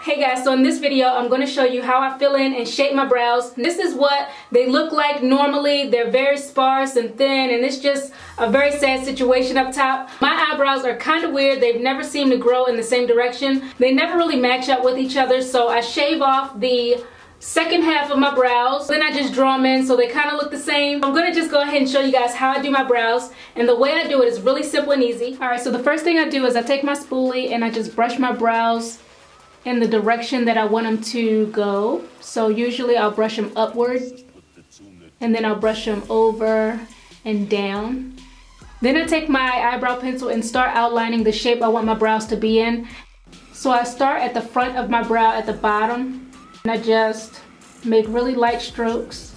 Hey guys, so in this video I'm going to show you how I fill in and shape my brows. This is what they look like normally. They're very sparse and thin, and it's just a very sad situation up top. My eyebrows are kind of weird. They've never seemed to grow in the same direction. They never really match up with each other, so I shave off the second half of my brows, then I just draw them in so they kind of look the same. I'm going to just go ahead and show you guys how I do my brows, and the way I do it is really simple and easy. Alright, so the first thing I do is I take my spoolie and I just brush my brows in the direction that I want them to go. So usually I'll brush them upward, and then I'll brush them over and down. Then I take my eyebrow pencil and start outlining the shape I want my brows to be in. So I start at the front of my brow at the bottom, and I just make really light strokes.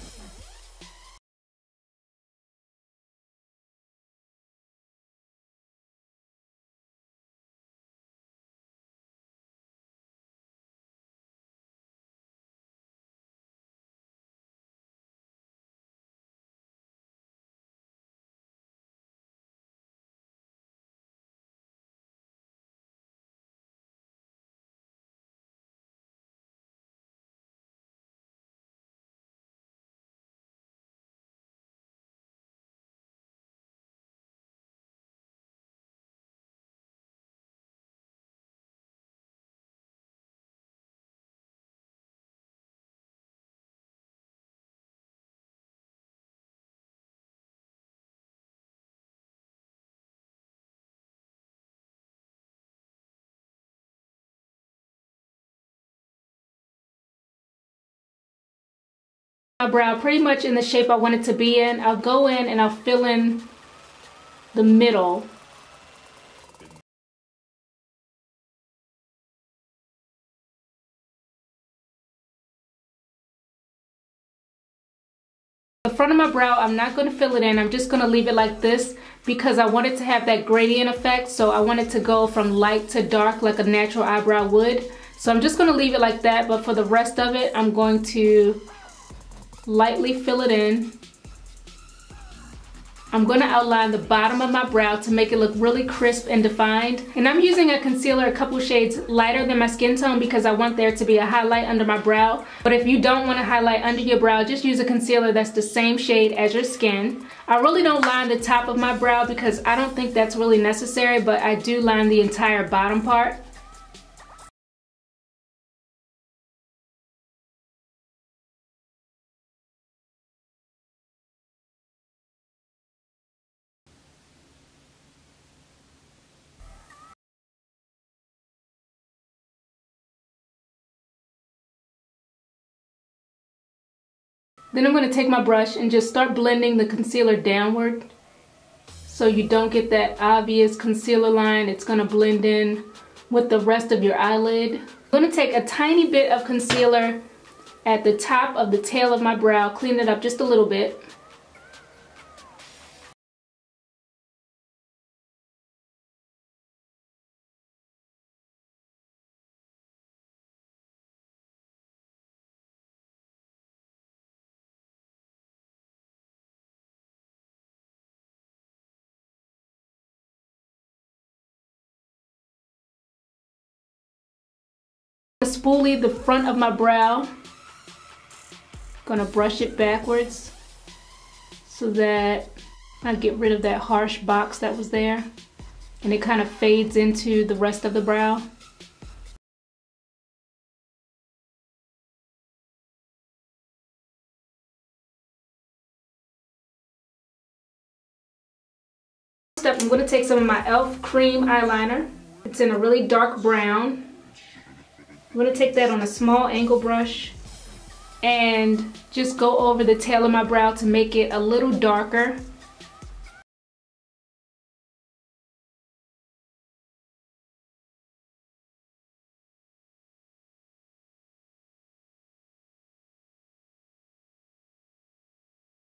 My brow pretty much in the shape I want it to be in. I'll go in and I'll fill in the middle. The front of my brow, I'm not going to fill it in. I'm just going to leave it like this because I want it to have that gradient effect. So I want it to go from light to dark like a natural eyebrow would. So I'm just going to leave it like that, but for the rest of it, I'm going to lightly fill it in. I'm going to outline the bottom of my brow to make it look really crisp and defined. And I'm using a concealer a couple shades lighter than my skin tone because I want there to be a highlight under my brow. But if you don't want to highlight under your brow, just use a concealer that's the same shade as your skin. I really don't line the top of my brow because I don't think that's really necessary, but I do line the entire bottom part. Then I'm going to take my brush and just start blending the concealer downward so you don't get that obvious concealer line. It's going to blend in with the rest of your eyelid. I'm going to take a tiny bit of concealer at the top of the tail of my brow, clean it up just a little bit. Spoolie the front of my brow. Gonna brush it backwards so that I get rid of that harsh box that was there, and it kind of fades into the rest of the brow. Next up, I'm going to take some of my e.l.f. cream eyeliner. It's in a really dark brown. I'm going to take that on a small angle brush and just go over the tail of my brow to make it a little darker.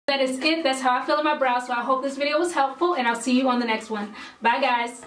That is it. That's how I fill in my brows. So I hope this video was helpful, and I'll see you on the next one. Bye guys.